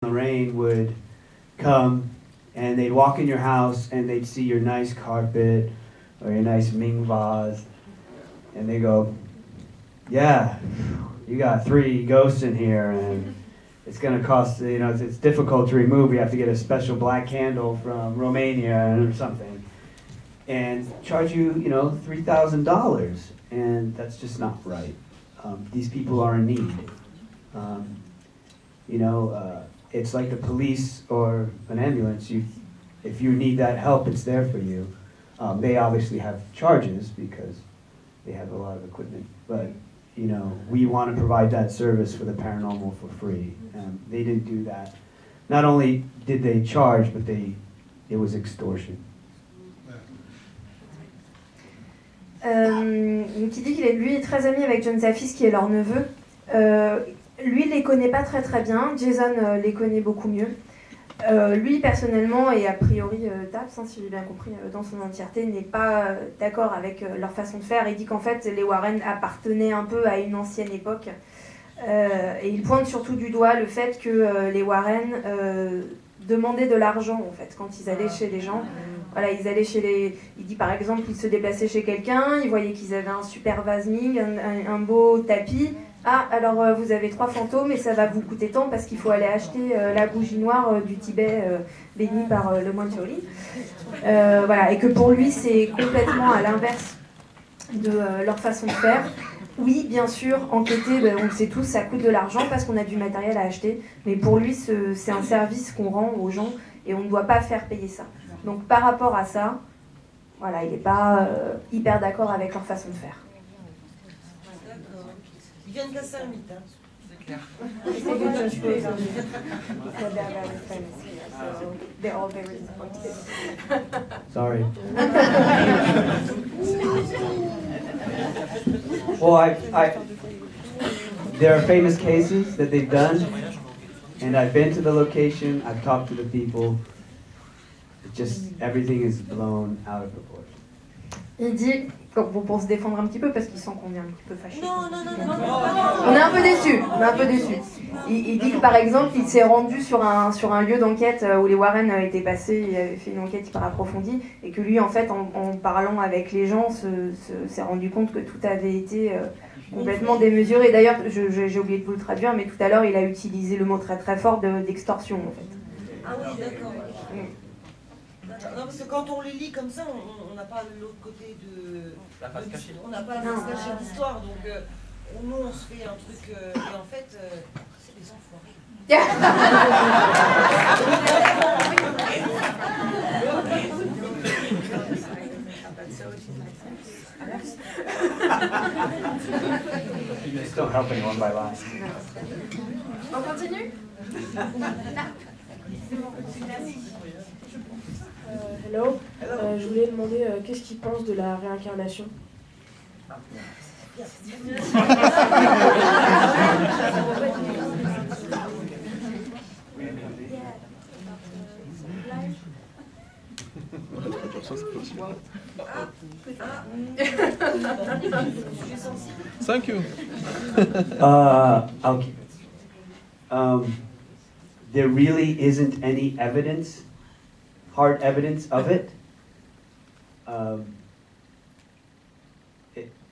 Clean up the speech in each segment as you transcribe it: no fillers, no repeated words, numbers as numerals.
Lorraine would come and they'd walk in your house and they'd see your nice carpet or your nice Ming vase and they go, yeah, you got 3 ghosts in here and it's going to cost, you know, it's difficult to remove. We have to get a special black candle from Romania or something and charge you, you know, $3,000, and that's just not right. These people are in need. You know, it's like the police or an ambulance. If you need that help, it's there for you. They obviously have charges because they have a lot of equipment, but you know, we want to provide that service for the paranormal for free. They didn't do that. Not only did they charge, but it was extortion. Donc il dit qu'il lui est très ami avec John Zaffis, qui est leur neveu. Lui, il les connaît pas très très bien. Jason les connaît beaucoup mieux. Lui, personnellement, et a priori Taps, si j'ai bien compris, dans son entièreté, n'est pas d'accord avec leur façon de faire. Il dit qu'en fait, les Warren appartenaient un peu à une ancienne époque. Et il pointe surtout du doigt le fait que les Warren demandaient de l'argent, en fait, quand ils allaient chez les gens. Voilà, ils allaient chez les... Il dit par exemple qu'ils se déplaçaient chez quelqu'un, ils voyaient qu'ils avaient un super vase Ming, un beau tapis. Ah, alors vous avez 3 fantômes et ça va vous coûter tant parce qu'il faut aller acheter la bougie noire du Tibet bénie par le moine Shaolin. Voilà, et que pour lui c'est complètement à l'inverse de leur façon de faire. Oui, bien sûr, enquêter, on le sait tous, ça coûte de l'argent parce qu'on a du matériel à acheter, mais pour lui c'est un service qu'on rend aux gens et on ne doit pas faire payer ça. Donc par rapport à ça, voilà, il n'est pas hyper d'accord avec leur façon de faire. Il vient de la Saint-Mythe, hein. C'est clair. Sorry. Well, there are famous cases that they've done, and I've been to the location, I've talked to the people. Just everything is blown out of proportion. Il dit, pour se défendre un petit peu, parce qu'il sent qu'on est un petit peu fâché. Non. On est un peu déçus, Il dit que par exemple, il s'est rendu sur un lieu d'enquête où les Warren étaient passés, il avait fait une enquête hyper approfondie, et que lui, en fait, en parlant avec les gens, s'est rendu compte que tout avait été complètement démesuré. D'ailleurs, j'ai oublié de vous le traduire, mais tout à l'heure, il a utilisé le mot très très fort d'extorsion, en fait. Ah oui, d'accord. Non, parce que quand on les lit comme ça, on n'a pas l'autre côté de... La face cachée. On n'a pas la face cachée de l'histoire, donc nous on se fait un truc... et en fait, c'est des enfoirés. Just don't help anyone by lying. On continue? Hello. Je voulais demander qu'est-ce qu'ils pensent de la réincarnation. Thank you. I'll keep it. There really isn't any evidence, hard evidence of it.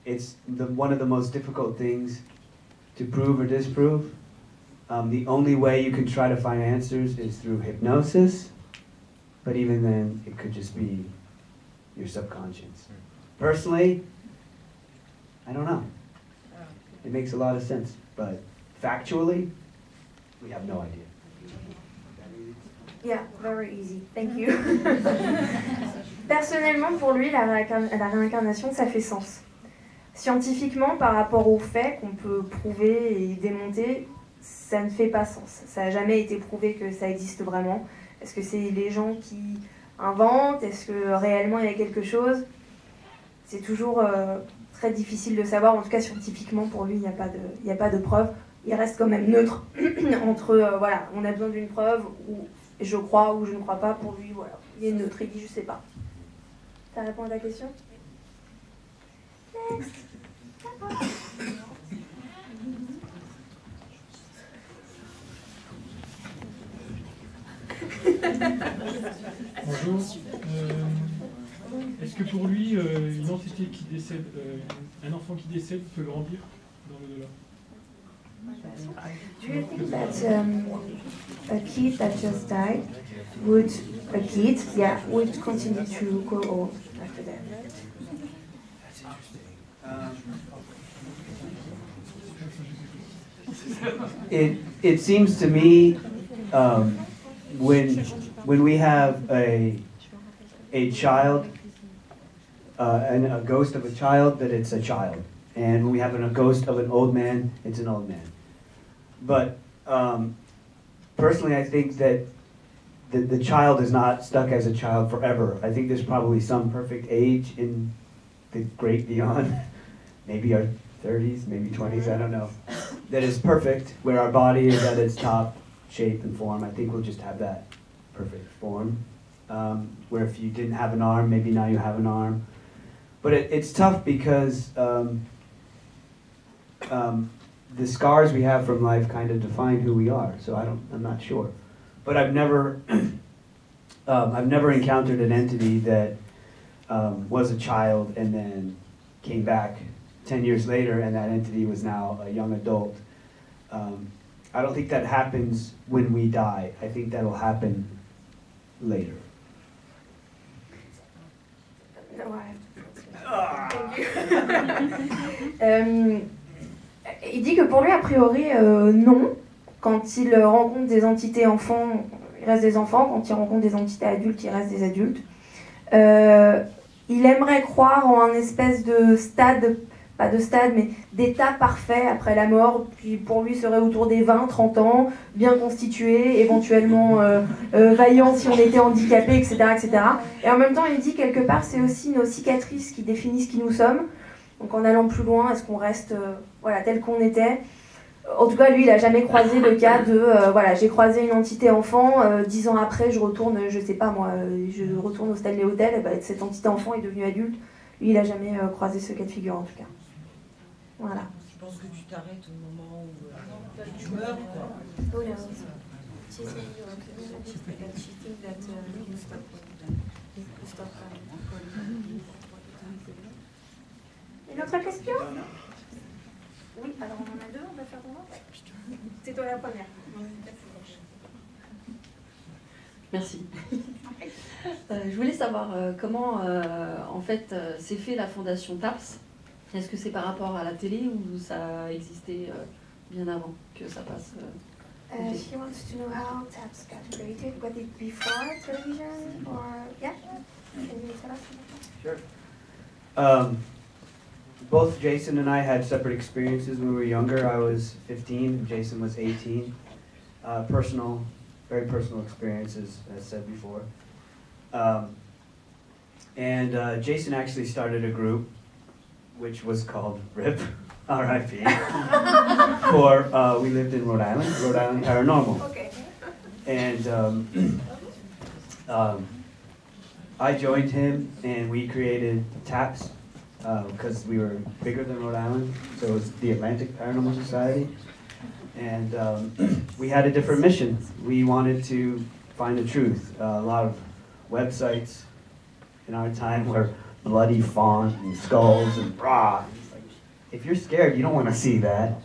It's one of the most difficult things to prove or disprove. The only way you can try to find answers is through hypnosis, but even then, it could just be your subconscious. Personally, I don't know. It makes a lot of sense, but factually, we have no idea. Yeah, very easy. Thank you. Personnellement, pour lui, la réincarnation, ça fait sens. Scientifiquement, par rapport aux faits qu'on peut prouver et démonter, ça ne fait pas sens. Ça n'a jamais été prouvé que ça existe vraiment. Est-ce que c'est les gens qui inventent? Est-ce que réellement il y a quelque chose? C'est toujours très difficile de savoir. En tout cas, scientifiquement, pour lui, il n'y a pas de preuve. Il reste quand même neutre entre, voilà, on a besoin d'une preuve, ou je crois ou je ne crois pas. Pour lui, voilà, il est neutre, il dit je sais pas. Ça répond à ta question? Next. Bonjour. Est-ce que pour lui, une entité qui décède, un enfant qui décède peut grandir dans l'au-delà? Do you think that a kid that just died would continue to grow old after that? It seems to me when we have a child and a ghost of a child, that it's a child, and when we have a ghost of an old man, it's an old man. But personally, I think that the child is not stuck as a child forever. I think there's probably some perfect age in the great beyond, maybe our 30s, maybe 20s, I don't know, that is perfect, where our body is at its top shape and form. I think we'll just have that perfect form, where if you didn't have an arm, maybe now you have an arm. But it's tough because the scars we have from life kind of define who we are, so I'm not sure. But I've never encountered an entity that was a child and then came back 10 years later, and that entity was now a young adult. I don't think that happens when we die. I think that'll happen later. No, il dit que pour lui, a priori, non. Quand il rencontre des entités enfants, il reste des enfants. Quand il rencontre des entités adultes, il reste des adultes. Il aimerait croire en un espèce de stade, pas de stade, mais d'état parfait après la mort, qui pour lui serait autour des 20-30 ans, bien constitué, éventuellement vaillant si on était handicapé, etc., etc. Et en même temps, il dit quelque part, c'est aussi nos cicatrices qui définissent qui nous sommes. Donc en allant plus loin, est-ce qu'on reste voilà, tel qu'on était? En tout cas, lui, il n'a jamais croisé le cas de voilà, j'ai croisé une entité enfant, 10 ans après, je retourne, je sais pas moi, je retourne au Stanley Hotel, et ben, cette entité enfant est devenue adulte. Lui, il n'a jamais croisé ce cas de figure, en tout cas. Voilà. Je pense que tu t'arrêtes au moment où tu meurs, quoi. Who knows? Une autre question? Oui, alors on en a deux, on va faire comment? C'est toi la première. Merci. Je voulais savoir comment en fait s'est fait la fondation TAPS. Est-ce que c'est par rapport à la télé ou ça existait bien avant que ça passe She wants to know how TAPS got created. Was it before television or yeah? Can you tell us? Sure. Both Jason and I had separate experiences when we were younger. I was 15, Jason was 18. Very personal experiences, as said before. Jason actually started a group which was called RIP, R.I.P. We lived in Rhode Island Paranormal. Okay. And I joined him, and we created TAPS, because we were bigger than Rhode Island, so it was the Atlantic Paranormal Society. And we had a different mission. We wanted to find the truth. A lot of websites in our time were bloody font and skulls and rah. Like, if you're scared, you don't want to see that.